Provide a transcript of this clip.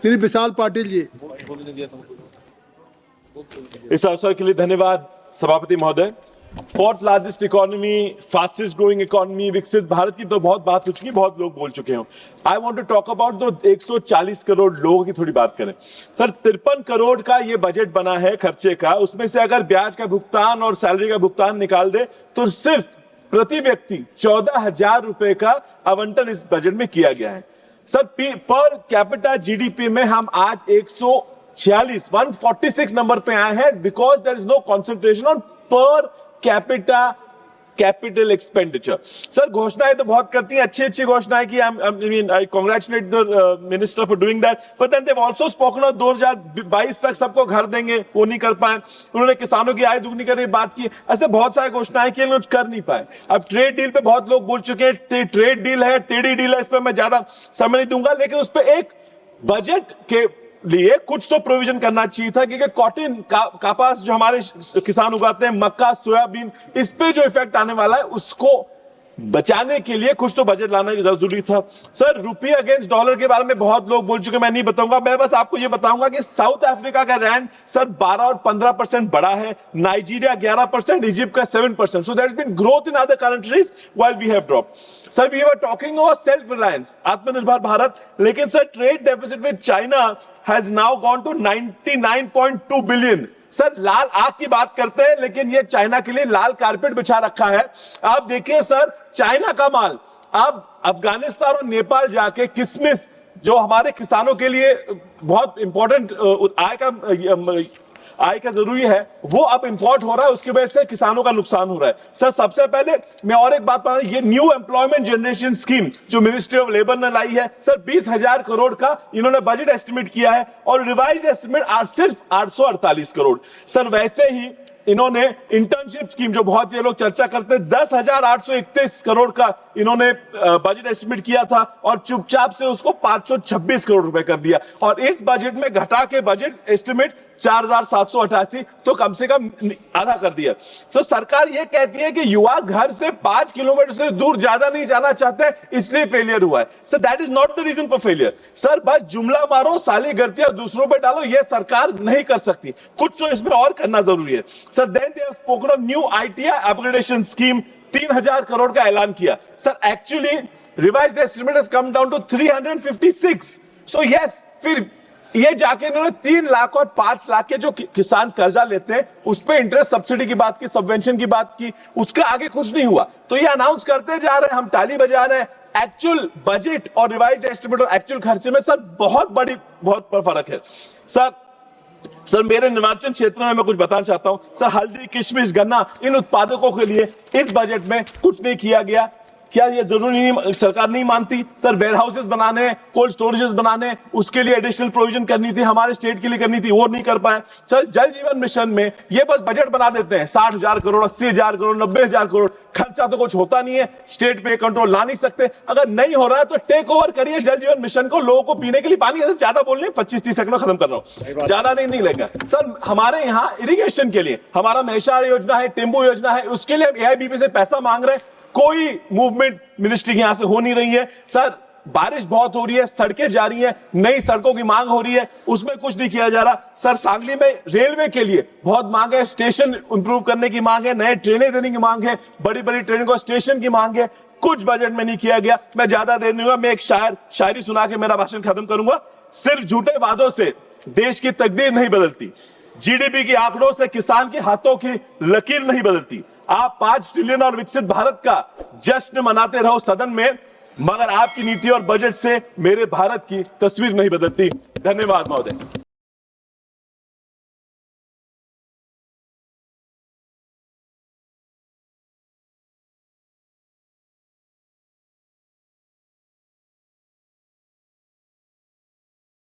श्री विशाल पाटिल जी। इस अवसर के लिए धन्यवाद सभापति महोदय। Fourth largest economy, fastest growing economy, विकसित भारत की तो बहुत बात हो चुकी, बहुत लोग बोल चुके हैं। I want to talk about दो 140 करोड़ लोगों की थोड़ी बात करें। सर 53 करोड़ का ये बजट बना है खर्चे का, उसमें से अगर ब्याज का भुगतान और सैलरी का भुगतान निकाल दे तो सिर्फ प्रति व्यक्ति 14,000 रुपए का आवंटन इस बजट में किया गया है। सर पर कैपिटा जीडीपी में हम आज 146 नंबर पे आए हैं, because there is no concentration on per capita capital expenditure. Sir घोषणाएं तो बहुत करती हैं, अच्छी घोषणाएं की, I congratulate the minister for doing that, but then they have also spoken of 2022 तक सबको घर देंगे, वो नहीं कर पाए। उन्होंने किसानों की आय दुगनी करने की बात की, ऐसे बहुत सारी घोषणाएं की, लेकिन कर नहीं पाए। अब ट्रेड डील पे बहुत लोग बोल चुके हैं, ट्रेड डील है, टेढ़ी डील है, इस पर मैं ज्यादा समय नहीं दूंगा, लेकिन उस पर एक बजट के लिए कुछ तो प्रोविजन करना चाहिए था, क्योंकि कॉटन कपास जो हमारे किसान उगाते हैं, मक्का, सोयाबीन, इस पे जो इफेक्ट आने वाला है उसको बचाने के लिए कुछ तो बजट लाना जरूरी था। सर रुपये अगेंस्ट डॉलर के बारे में बहुत लोग बोल चुके, मैं नहीं बताऊंगा, मैं बस आपको ये बताऊंगा कि साउथ अफ्रीका का रैंड सर 12 और 15% बढ़ा है, नाइजीरिया 11%, इजिप्ट का 7%, so there has been growth in other countries while we have dropped. Sir we were talking about self reliance, Atmanirbhar Bharat, लेकिन sir trade deficit with China has now gone to 99.2 billion. Sir लाल आग की बात करते हैं, लेकिन ये चाइना के लिए लाल कारपेट बिछा रखा है। आप देखिए सर, चाइना का माल अब अफगानिस्तान और नेपाल जाके किशमिश जो हमारे किसानों के लिए बहुत इंपॉर्टेंट आय का जरूरी है, वो अब इंपोर्ट हो रहा है, उसकी वजह से किसानों का नुकसान हो रहा है। सर सबसे पहले मैं और एक बात बता रहा हूं, ये न्यू एम्प्लॉयमेंट जनरेशन स्कीम जो मिनिस्ट्री ऑफ लेबर ने लाई है, सर 20,000 करोड़ का इन्होंने बजट एस्टिमेट किया है, और रिवाइज एस्टिमेट सिर्फ 848 करोड़। सर वैसे ही इन्होंने इंटर्नशिप स्कीम जो बहुत ये लोग चर्चा करते हैं, 10,831 करोड़ का इन्होंने बजट एस्टिमेट किया था, और चुपचाप से उसको 526 करोड़ रुपए कर दिया, और इस बजट में घटा के बजट एस्टिमेट 4,788, तो कम से कम आधा कर दिया। तो सरकार ये कहती है कि युवा घर से 5 किलोमीटर से दूर ज्यादा नहीं जाना चाहते, इसलिए फेलियर हुआ है। Sir that is not the reason for failure. Sir बस जुमला मारो, साली गर्तियां दूसरों पे डालो, ये सरकार नहीं कर सकती, कुछ तो इसमें और करना जरूरी है। Sir then they have spoken of new ITI upgradation scheme, 3,000 crore का ऐलान किया। Sir actually revised estimate has come down to 356। So yes, फिर ये जाके इन्होंने 3 लाख और 5 लाख के जो किसान कर्जा लेते हैं उस पे इंटरेस्ट सब्सिडी की बात की, सबवेंशन की बात की, उसके आगे कुछ नहीं हुआ। तो ये अनाउंस करते जा रहे हैं, हम ताली बजा रहे हैं, एक्चुअल बजट और रिवाइज्ड एस्टिमेट और एक्चुअल खर्चे में सर बहुत फर्क है। सर मेरे निर्वाचन क्षेत्र में मैं कुछ बताना चाहता हूं। सर हल्दी, किशमिश, गन्ना, इन उत्पादकों के लिए इस बजट में कुछ नहीं किया गया। क्या ये जरूरी नहीं, सरकार नहीं मानती? सर वेयर हाउसेस बनाने, कोल्ड स्टोरेजेस बनाने, उसके लिए एडिशनल प्रोविजन करनी थी, हमारे स्टेट के लिए करनी थी, वो नहीं कर पाए। सर जल जीवन मिशन में ये बस बजट बना देते हैं, 60,000 करोड़, 80,000 करोड़, 90,000 करोड़, खर्चा तो कुछ होता नहीं है, स्टेट पे कंट्रोल ला नहीं सकते। अगर नहीं हो रहा है तो टेक ओवर करिए जल जीवन मिशन को, लोगों को पीने के लिए पानी, ज्यादा बोल रहे 25-30 सेकंड में खत्म कर रहा हूं, ज्यादा नहीं लेगा। सर हमारे यहाँ इरिगेशन के लिए हमारा मेहसार योजना है, टेम्बू योजना है, उसके लिए एआईबीपी से पैसा मांग रहे हैं, कोई मूवमेंट मिनिस्ट्री के यहां से हो नहीं रही है। सर बारिश बहुत हो रही है, सड़कें जा रही हैं, नई सड़कों की मांग हो रही है, उसमें कुछ नहीं किया जा रहा। सर सांगली में रेलवे के लिए बहुत मांग है, स्टेशन इंप्रूव करने की मांग है, नए ट्रेनें देने की मांग है, बड़ी बड़ी ट्रेनों को स्टेशन की मांग है, कुछ बजट में नहीं किया गया। मैं ज्यादा देर नहीं हुआ, मैं एक शायरी सुना के मेरा भाषण खत्म करूंगा। सिर्फ झूठे वादों से देश की तकदीर नहीं बदलती, जीडीपी के आंकड़ों से किसान के हाथों की लकीर नहीं बदलती। आप 5 ट्रिलियन और विकसित भारत का जश्न मनाते रहो सदन में, मगर आपकी नीति और बजट से मेरे भारत की तस्वीर नहीं बदलती। धन्यवाद महोदय।